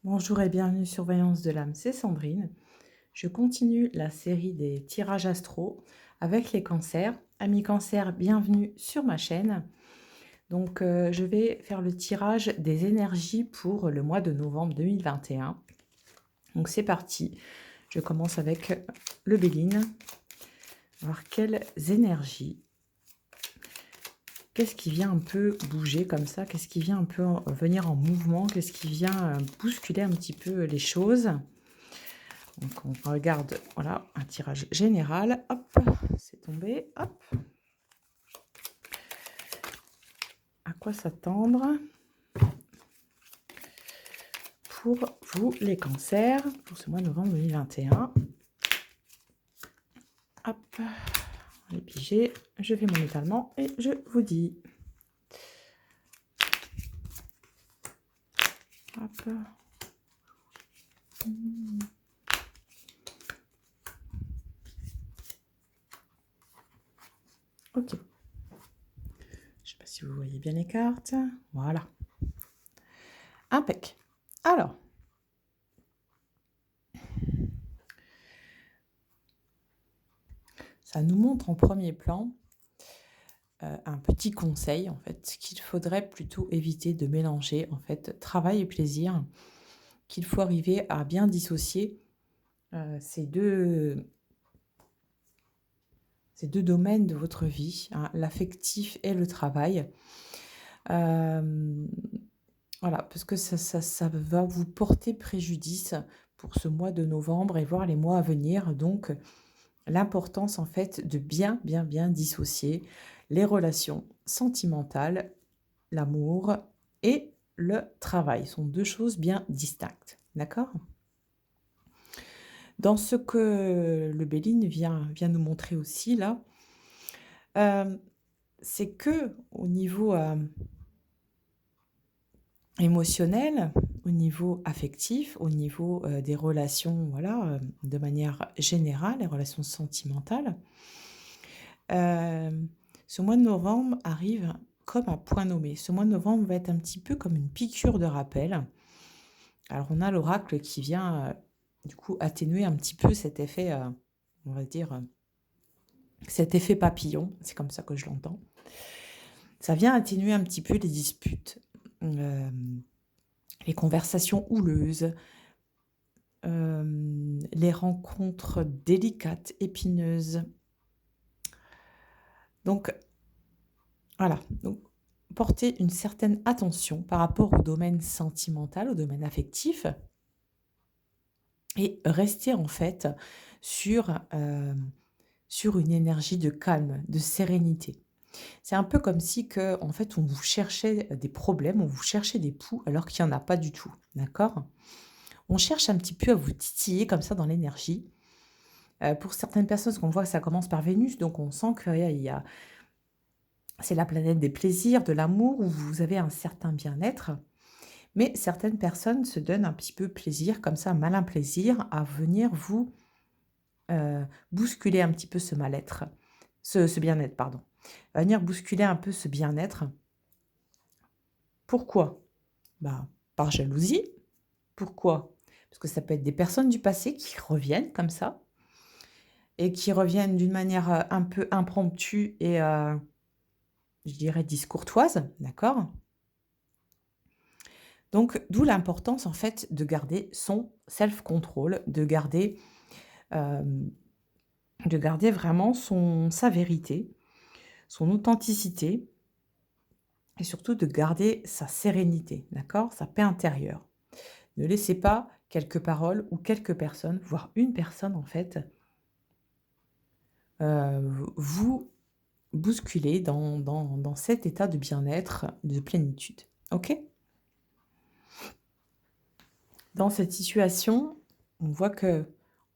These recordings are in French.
Bonjour et bienvenue sur Voyance de l'âme, c'est Sandrine. Je continue la série des tirages astro avec les cancers. Amis cancers, bienvenue sur ma chaîne. Donc, je vais faire le tirage des énergies pour le mois de novembre 2021. Donc, c'est parti. Je commence avec le Béline. Voir quelles énergies. Qu'est-ce qui vient un peu bouger comme ça? Qu'est-ce qui vient un peu venir en mouvement? Qu'est-ce qui vient bousculer un petit peu les choses? Donc, on regarde, voilà, un tirage général. Hop, c'est tombé. Hop. À quoi s'attendre pour vous, les cancers, pour ce mois de novembre 2021? Hop, les pigés. Je fais mon étalement et je vous dis. Hop. Ok. Je ne sais pas si vous voyez bien les cartes. Voilà. Impec. Alors. Ça nous montre en premier plan un petit conseil, en fait, qu'il faudrait plutôt éviter de mélanger, en fait, travail et plaisir, qu'il faut arriver à bien dissocier ces deux domaines de votre vie, hein, l'affectif et le travail. Voilà, parce que ça va vous porter préjudice pour ce mois de novembre et voir les mois à venir. Donc, l'importance, en fait, de bien dissocier les relations sentimentales, l'amour et le travail. Ce sont deux choses bien distinctes. D'accord ? Dans ce que le Béline vient nous montrer aussi, là, c'est que au niveau émotionnel, au niveau affectif, au niveau des relations, voilà, de manière générale, les relations sentimentales, ce mois de novembre arrive comme un point nommé. Ce mois de novembre va être un petit peu comme une piqûre de rappel. Alors, on a l'oracle qui vient, du coup, atténuer un petit peu cet effet, on va dire, cet effet papillon. C'est comme ça que je l'entends. Ça vient atténuer un petit peu les disputes, les conversations houleuses, les rencontres délicates, épineuses. Donc, voilà. Donc, porter une certaine attention par rapport au domaine sentimental, au domaine affectif, et rester en fait sur, sur une énergie de calme, de sérénité. C'est un peu comme si que, en fait, on vous cherchait des problèmes, on vous cherchait des poux alors qu'il n'y en a pas du tout, d'accord? On cherche un petit peu à vous titiller comme ça dans l'énergie. Pour certaines personnes, parce qu'on voit que ça commence par Vénus, donc on sent que c'est la planète des plaisirs, de l'amour, où vous avez un certain bien-être. Mais certaines personnes se donnent un petit peu plaisir, comme ça, un malin plaisir, à venir vous bousculer un petit peu ce mal-être, ce bien-être, pardon. À venir bousculer un peu ce bien-être. Pourquoi? Bah, par jalousie. Pourquoi? Parce que ça peut être des personnes du passé qui reviennent comme ça et qui reviennent d'une manière un peu impromptue et je dirais discourtoise, d'accord? Donc, d'où l'importance en fait de garder son self-control, euh, de garder vraiment sa vérité, son authenticité et surtout de garder sa sérénité, d'accord? Sa paix intérieure. Ne laissez pas quelques paroles ou quelques personnes, voire une personne en fait, vous bousculer dans cet état de bien-être, de plénitude. OK? Dans cette situation, on voit que,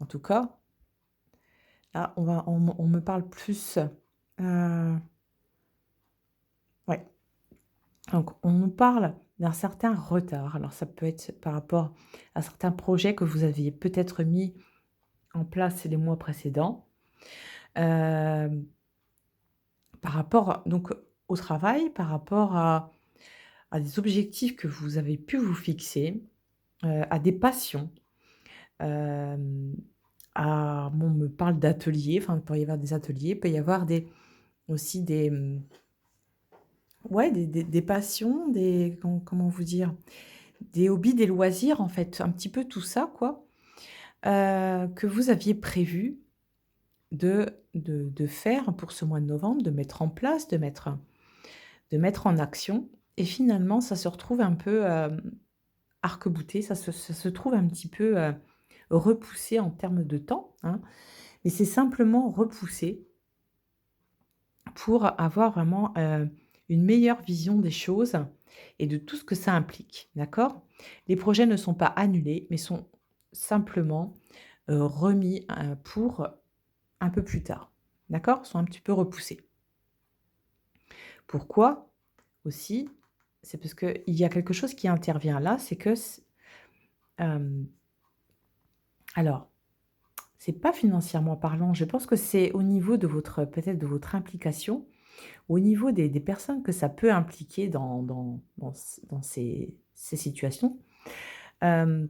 en tout cas, là, on me parle plus. Ouais. Donc, on nous parle d'un certain retard. Alors, ça peut être par rapport à certains projets que vous aviez peut-être mis en place les mois précédents. Euh, Par rapport donc au travail, par rapport à des objectifs que vous avez pu vous fixer. à des passions, hem, on me parle d'ateliers, enfin, il pourrait y avoir des ateliers, il peut y avoir aussi ouais, des passions, comment vous dire? Des hobbies, des loisirs, en fait, un petit peu tout ça, quoi, que vous aviez prévu de faire pour ce mois de novembre, de mettre en place, de mettre en action et finalement ça se retrouve un peu, arc-bouté, ça se trouve un petit peu, repoussé en termes de temps, hein, mais c'est simplement repoussé pour avoir vraiment, une meilleure vision des choses et de tout ce que ça implique, d'accord? Les projets ne sont pas annulés, mais sont simplement, remis, pour un peu plus tard, d'accord? Sont un petit peu repoussés. Pourquoi? Aussi, c'est parce qu'il y a quelque chose qui intervient là, c'est que hem, alors, c'est pas financièrement parlant, je pense que c'est au niveau de votre peut-être de votre implication, au niveau des personnes que ça peut impliquer dans ces situations. Hem,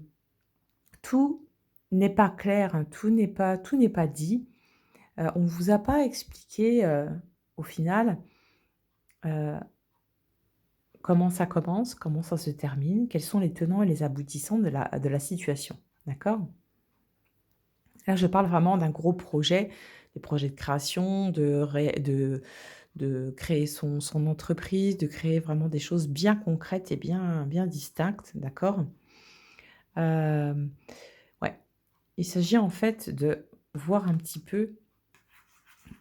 Tout n'est pas clair, hein, tout n'est pas dit. On ne vous a pas expliqué, au final, heu, comment ça commence, comment ça se termine, quels sont les tenants et les aboutissants de la situation, d'accord? Là, je parle vraiment d'un gros projet, des projets de création, de créer son entreprise, de créer vraiment des choses bien concrètes et bien bien distinctes, d'accord? Hem, ouais, il s'agit en fait de voir un petit peu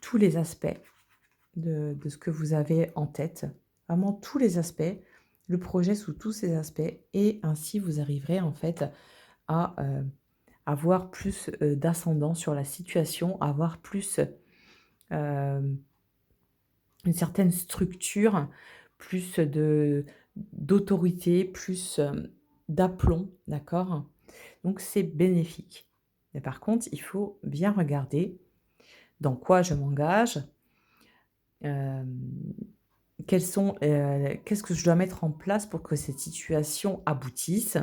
tous les aspects de ce que vous avez en tête, vraiment tous les aspects, le projet sous tous ses aspects et ainsi vous arriverez en fait à, avoir plus, d'ascendant sur la situation, avoir plus, hem, une certaine structure, plus d'autorité, plus, d'aplomb, d'accord? Donc c'est bénéfique. Mais par contre, il faut bien regarder dans quoi je m'engage, hem, qu'est-ce que je dois mettre en place pour que cette situation aboutisse?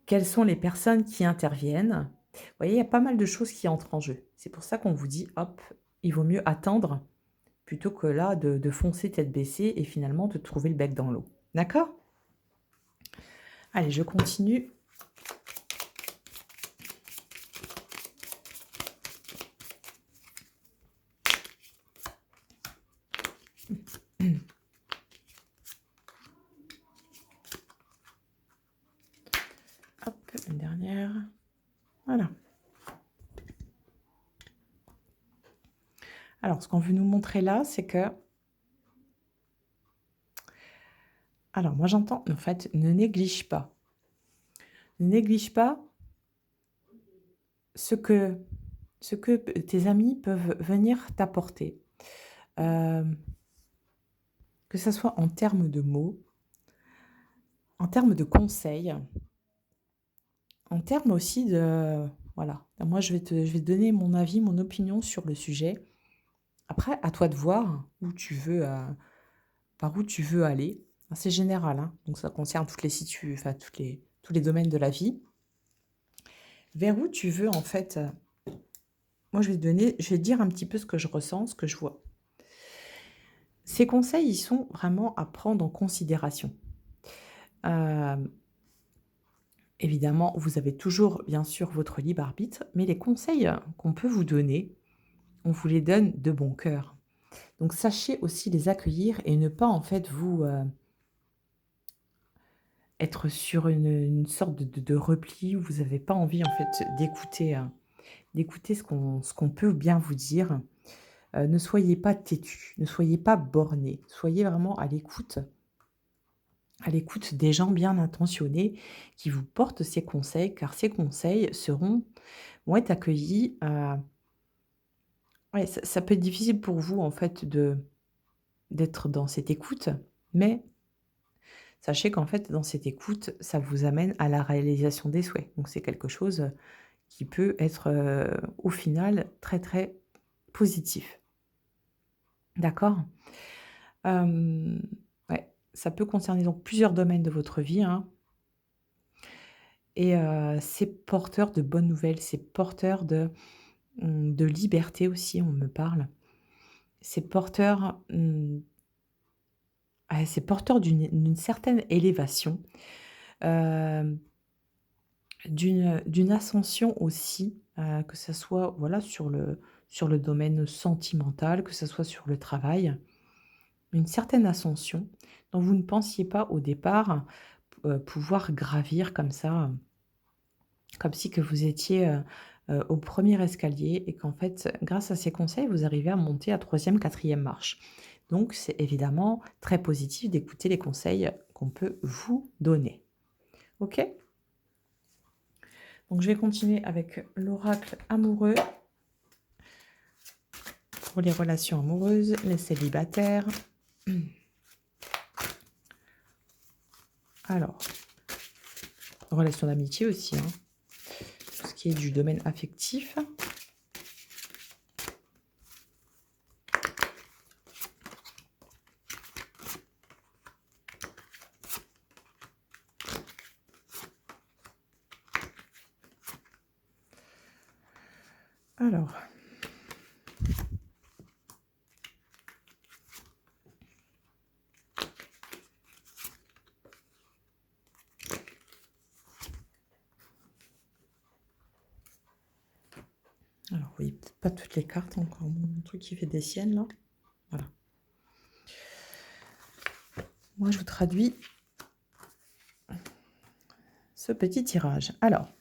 Quelles sont les personnes qui interviennent? Vous voyez, il y a pas mal de choses qui entrent en jeu. C'est pour ça qu'on vous dit: «Hop, il vaut mieux attendre plutôt que là de foncer tête baissée et finalement de trouver le bec dans l'eau». D'accord? Allez, je continue. Hop, une dernière. Voilà. Alors, ce qu'on veut nous montrer là, c'est que alors moi j'entends en fait, ne néglige pas. Ne néglige pas ce que tes amis peuvent venir t'apporter. Hem, que ça soit en termes de mots, en termes de conseils, en termes aussi de voilà. Moi je vais te donner mon avis, mon opinion sur le sujet. Après, à toi de voir où tu veux, par où tu veux aller. C'est général, hein, donc ça concerne enfin tous les domaines de la vie. Vers où tu veux en fait, moi je vais te dire un petit peu ce que je ressens, ce que je vois. Ces conseils, ils sont vraiment à prendre en considération. Hem, Évidemment, vous avez toujours bien sûr votre libre arbitre, mais les conseils, qu'on peut vous donner, on vous les donne de bon cœur. Donc sachez aussi les accueillir et ne pas en fait vous, être sur une sorte de repli où vous n'avez pas envie en fait d'écouter ce qu'on peut bien vous dire. Ne soyez pas têtu, ne soyez pas borné, soyez vraiment à l'écoute des gens bien intentionnés qui vous portent ces conseils, car ces conseils vont être accueillis, ouais, ça peut être difficile pour vous en fait d'être dans cette écoute, mais sachez qu'en fait dans cette écoute, ça vous amène à la réalisation des souhaits. Donc c'est quelque chose, qui peut être, au final très, très positif. D'accord? Ouais, ça peut concerner donc plusieurs domaines de votre vie, hein. et c'est porteur de bonnes nouvelles, c'est porteur de liberté aussi, on me parle. C'est porteur, c'est porteur d'une certaine élévation, hem, d'une ascension aussi, que ça soit, voilà, sur le domaine sentimental, que ça soit sur le travail. Une certaine ascension dont vous ne pensiez pas au départ, pouvoir gravir comme ça, comme si que vous étiez, au premier escalier et qu'en fait, grâce à ces conseils, vous arrivez à monter à troisième, quatrième marche. Donc c'est évidemment très positif d'écouter les conseils qu'on peut vous donner. OK? Donc je vais continuer avec l'oracle amoureux pour les relations amoureuses, les célibataires. Alors, relations d'amitié aussi, hein, tout ce qui est du domaine affectif. Alors, oui, peut-être pas toutes les cartes, encore mon truc qui fait des siennes là. Voilà. Moi, je vous traduis ce petit tirage. Alors,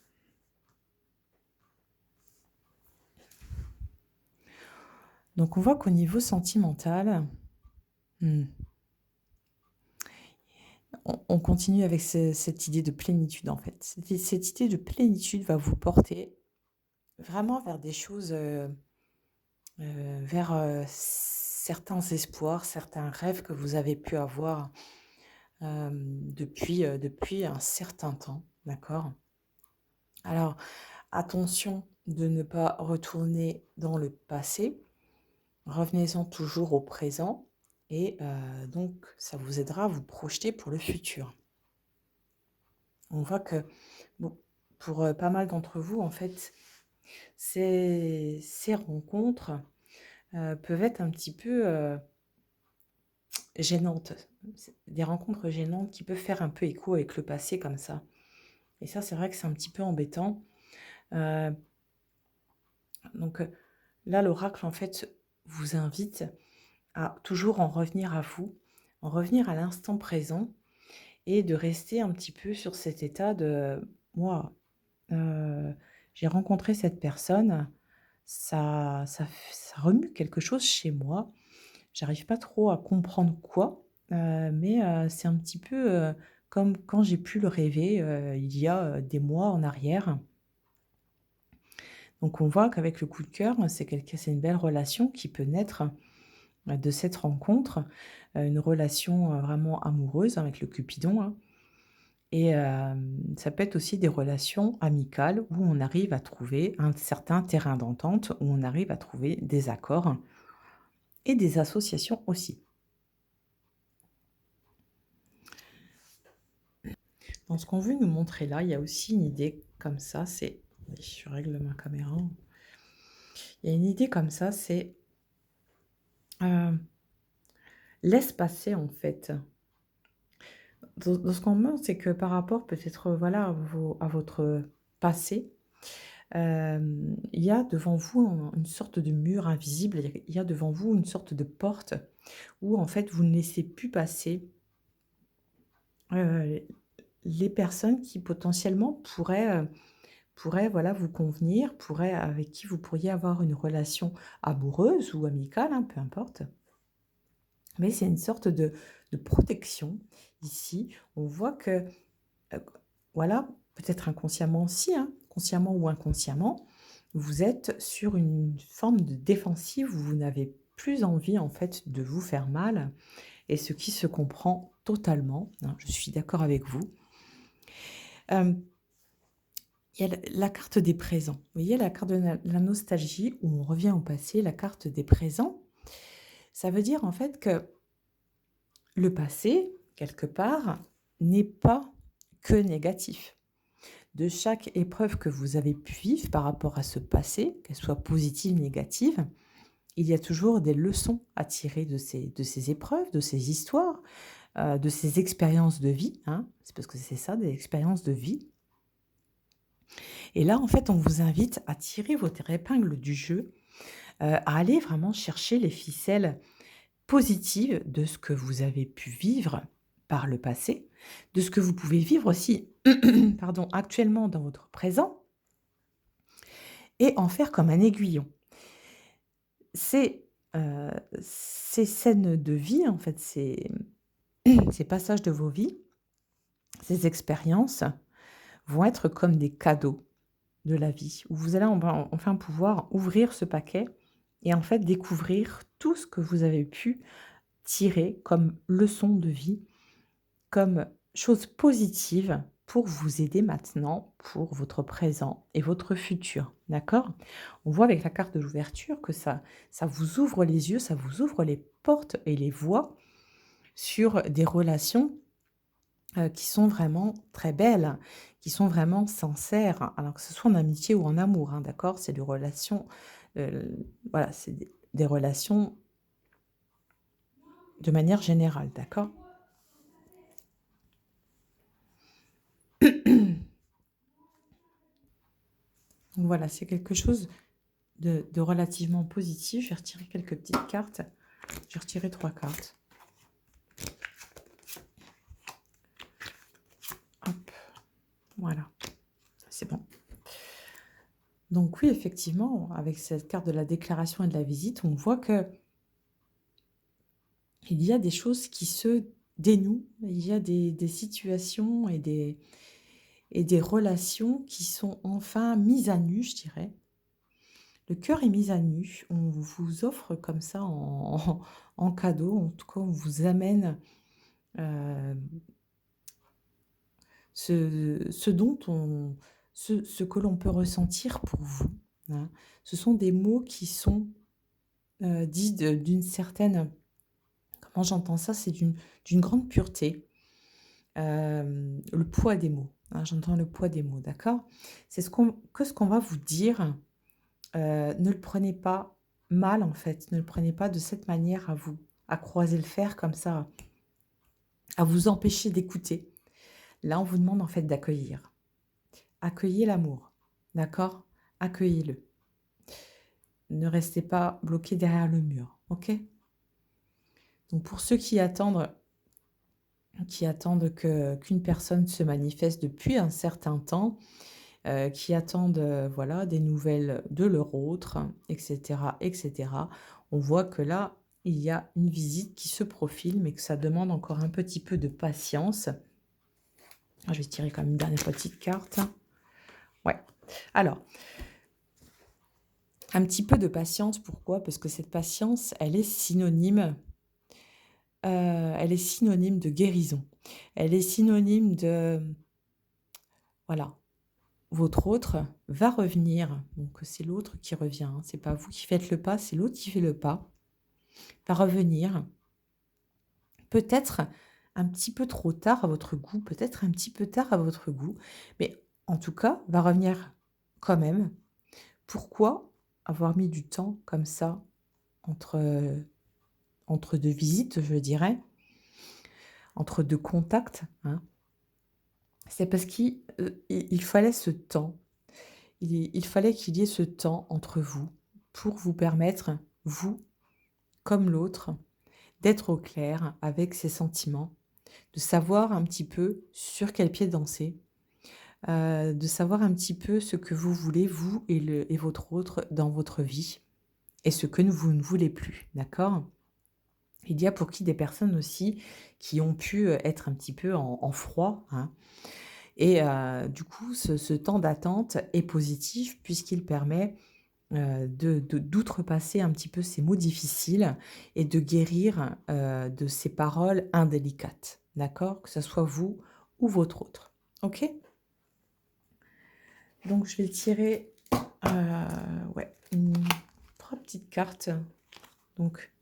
donc on voit qu'au niveau sentimental, hmm, on continue avec cette idée de plénitude en fait. Cette idée de plénitude va vous porter vraiment vers des choses, vers certains espoirs, certains rêves que vous avez pu avoir depuis un certain temps, d'accord? Alors, attention de ne pas retourner dans le passé, revenez-en toujours au présent et donc ça vous aidera à vous projeter pour le futur. On voit que, bon, pour pas mal d'entre vous, en fait, ces rencontres peuvent être un petit peu gênantes. C'est des rencontres gênantes qui peuvent faire un peu écho avec le passé comme ça. Et ça, c'est vrai que c'est un petit peu embêtant. Euh, donc là, l'oracle, en fait, vous invite à toujours en revenir à vous, en revenir à l'instant présent et de rester un petit peu sur cet état de moi. J'ai rencontré cette personne, ça remue quelque chose chez moi. J'arrive pas trop à comprendre quoi, mais c'est un petit peu, comme quand j'ai pu le rêver, il y a, des mois en arrière. Donc on voit qu'avec le coup de cœur, c'est une belle relation qui peut naître, de cette rencontre, une relation, vraiment amoureuse avec le Cupidon, hein. Et ça peut être aussi des relations amicales où on arrive à trouver un certain terrain d'entente, où on arrive à trouver des accords et des associations aussi. Dans ce qu'on veut nous montrer là, il y a aussi une idée comme ça, c'est attendez, je règle ma caméra. Il y a une idée comme ça, c'est, heu, laisse passer en fait. Dans ce qu'on montre, c'est que par rapport peut-être, voilà, à votre passé, il y a devant vous une sorte de mur invisible, il y a devant vous une sorte de porte où en fait vous ne laissez plus passer, heu, les personnes qui potentiellement pourraient, voilà, vous convenir, avec qui vous pourriez avoir une relation amoureuse ou amicale, hein, peu importe. Mais c'est une sorte de protection ici. On voit que, heu, voilà, peut-être inconsciemment aussi, hein, consciemment ou inconsciemment, vous êtes sur une forme de défensive où vous n'avez plus envie en fait de vous faire mal et ce qui se comprend totalement, hein, je suis d'accord avec vous. Hem, il y a la carte des présents. Vous voyez la carte de la nostalgie où on revient au passé, la carte des présents, ça veut dire en fait que le passé, quelque part, n'est pas que négatif. de chaque épreuve que vous avez pu vivre par rapport à ce passé, qu'elle soit positive, négative, il y a toujours des leçons à tirer de ces épreuves, de ces histoires, de ces expériences de vie, hein. C'est parce que c'est ça, des expériences de vie. Et là, en fait, on vous invite à tirer votre épingle du jeu, à aller vraiment chercher les ficelles positives de ce que vous avez pu vivre par le passé, de ce que vous pouvez vivre aussi, pardon, actuellement dans votre présent, et en faire comme un aiguillon. Ces, ces scènes de vie, en fait, ces passages de vos vies, ces expériences vont être comme des cadeaux de la vie, où vous allez enfin pouvoir ouvrir ce paquet et en fait découvrir tout ce que vous avez pu tirer comme leçon de vie, comme chose positive pour vous aider maintenant, pour votre présent et votre futur. D'accord? On voit avec la carte de l'ouverture que ça vous ouvre les yeux, ça vous ouvre les portes et les voies sur des relations qui sont vraiment très belles, qui sont vraiment sincères, alors que ce soit en amitié ou en amour, hein, d'accord? C'est des relations, voilà, c'est des relations de manière générale, d'accord? Donc voilà, c'est quelque chose de relativement positif. Je vais retirer quelques petites cartes. J'ai retiré 3 cartes. Hop, voilà, c'est bon. Donc oui, effectivement, avec cette carte de la déclaration et de la visite, on voit que il y a des choses qui se dénouent, il y a des situations et des relations qui sont enfin mises à nu, je dirais. Le cœur est mis à nu. On vous offre comme ça en cadeau, en tout cas, on vous amène euh, ce dont ce que l'on peut ressentir pour vous, hein. Ce sont des mots qui sont dits d'une certaine, comment j'entends ça, c'est d'une grande pureté. Le poids des mots, hein, j'entends le poids des mots, d'accord? C'est ce qu'on va vous dire. Ne le prenez pas mal, en fait. Ne le prenez pas de cette manière à croiser le fer comme ça, à vous empêcher d'écouter. Là, on vous demande en fait d'accueillir. Accueillez l'amour, d'accord? Accueillez-le. Ne restez pas bloqué derrière le mur, ok? Donc pour ceux qui attendent qu'une personne se manifeste depuis un certain temps, qui attendent, voilà, des nouvelles de leur autre, etc., etc. On voit que là, il y a une visite qui se profile, mais que ça demande encore un petit peu de patience. Ah, je vais tirer quand même une dernière petite carte. Ouais. Alors, un petit peu de patience, pourquoi? Parce que cette patience, elle est synonyme de guérison. Elle est synonyme de, voilà, votre autre va revenir, donc c'est l'autre qui revient, hein, c'est pas vous qui faites le pas, c'est l'autre qui fait le pas, va revenir, peut-être un petit peu trop tard à votre goût, peut-être un petit peu tard à votre goût, mais en tout cas, va revenir quand même. Pourquoi avoir mis du temps comme ça entre, entre 2 visites, je dirais, entre 2 contacts, hein? C'est parce il fallait ce temps. Il fallait qu'il y ait ce temps entre vous pour vous permettre, vous comme l'autre, d'être au clair avec ses sentiments, de savoir un petit peu sur quel pied danser, de savoir un petit peu ce que vous voulez, vous et votre autre, dans votre vie et ce que vous ne voulez plus, d'accord? Il y a pour qui des personnes aussi qui ont pu être un petit peu en froid, hein, et du coup, ce temps d'attente est positif puisqu'il permet d'outrepasser un petit peu ces mots difficiles et de guérir, de ces paroles indélicates, d'accord? Que ça soit vous ou votre autre, OK? Donc je vais tirer, ouais, 3 petites cartes, donc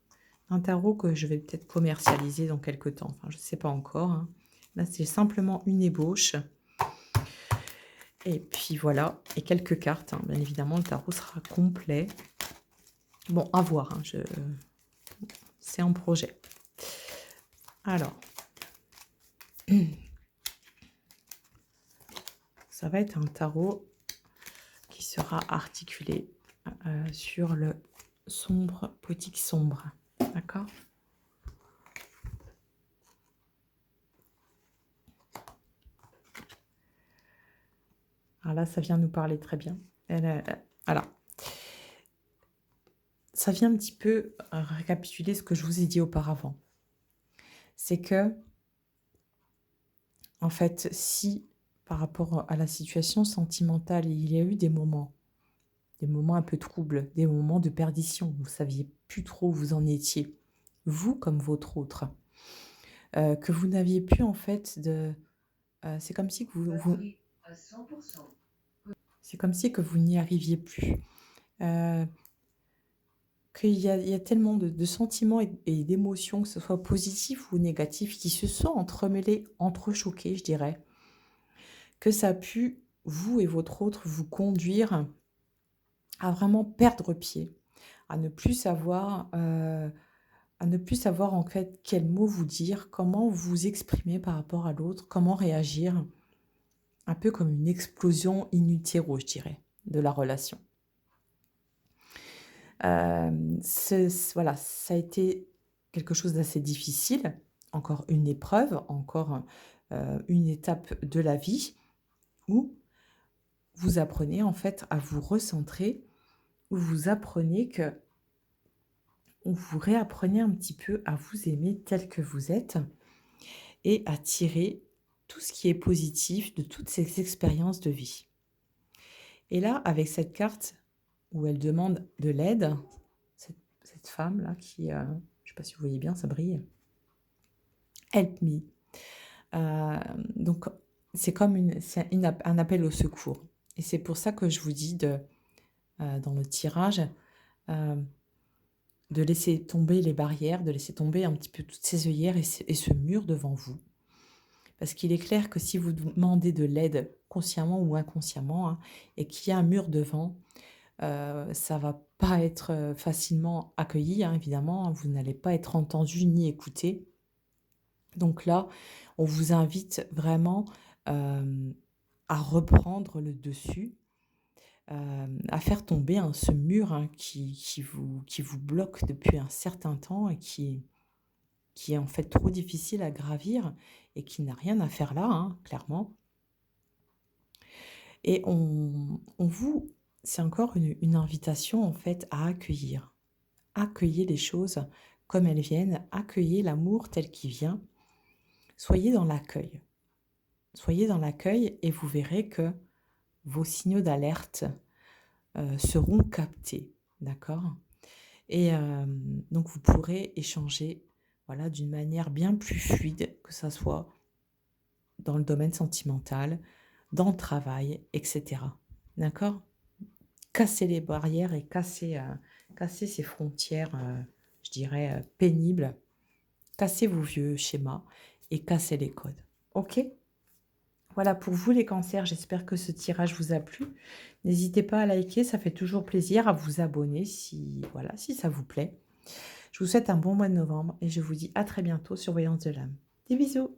un tarot que je vais peut-être commercialiser dans quelque temps, enfin je ne sais pas encore, hein. Là, c'est simplement une ébauche Et puis voilà, et quelques cartes, hein. Bien évidemment, le tarot sera complet. Bon, à voir, hein, c'est en projet. Alors, ça va être un tarot qui sera articulé sur le sombre, poétique sombre. D'accord? Alors là, ça vient nous parler très bien. Alors, ça vient un petit peu récapituler ce que je vous ai dit auparavant. C'est que, en fait, si par rapport à la situation sentimentale, il y a eu des moments un peu troubles, des moments de perdition, vous ne saviez plus trop où vous en étiez, vous comme votre autre, que vous n'aviez plus en fait c'est comme si que c'est comme si que vous n'y arriviez plus. Euh, il y a tellement de sentiments et d'émotions, que ce soit positifs ou négatifs, qui se sont entremêlés, entrechoqués, je dirais, que ça a pu, vous et votre autre, vous conduire à vraiment perdre pied, à ne plus savoir, en fait quels mots vous dire, comment vous exprimer par rapport à l'autre, comment réagir, un peu comme une explosion in utero, je dirais, de la relation. Voilà, ça a été quelque chose d'assez difficile, encore une épreuve, encore une étape de la vie où vous apprenez en fait à vous recentrer, où vous apprenez que, où vous réapprenez un petit peu à vous aimer tel que vous êtes et à tirer tout ce qui est positif de toutes ces expériences de vie. Et là, avec cette carte où elle demande de l'aide, cette femme-là qui, je ne sais pas si vous voyez bien, ça brille. Help me. Donc, c'est comme un appel au secours. Et c'est pour ça que je vous dis dans le tirage euh, de laisser tomber les barrières, de laisser tomber un petit peu toutes ces œillères et ce mur devant vous. Parce qu'il est clair que si vous demandez de l'aide consciemment ou inconsciemment, hein, et qu'il y a un mur devant, ça va pas être facilement accueilli, hein, évidemment. Hein, vous n'allez pas être entendu ni écouté. Donc là, on vous invite vraiment à reprendre le dessus, à faire tomber ce mur, hein, qui vous bloque depuis un certain temps et qui est en fait trop difficile à gravir et qui n'a rien à faire là, hein, clairement. Et c'est encore une invitation en fait à accueillir. Accueillez les choses comme elles viennent, accueillez l'amour tel qu'il vient. Soyez dans l'accueil. Soyez dans l'accueil et vous verrez que vos signaux d'alerte seront captés, d'accord? Et donc vous pourrez échanger, voilà, d'une manière bien plus fluide, que ça soit dans le domaine sentimental, dans le travail, etc. D'accord? Casser les barrières et casser ces frontières, je dirais, pénibles. Cassez vos vieux schémas et cassez les codes. OK? Voilà pour vous les cancers, j'espère que ce tirage vous a plu. N'hésitez pas à liker, ça fait toujours plaisir, à vous abonner si ça vous plaît. Je vous souhaite un bon mois de novembre et je vous dis à très bientôt sur Voyance de l'âme. Des bisous!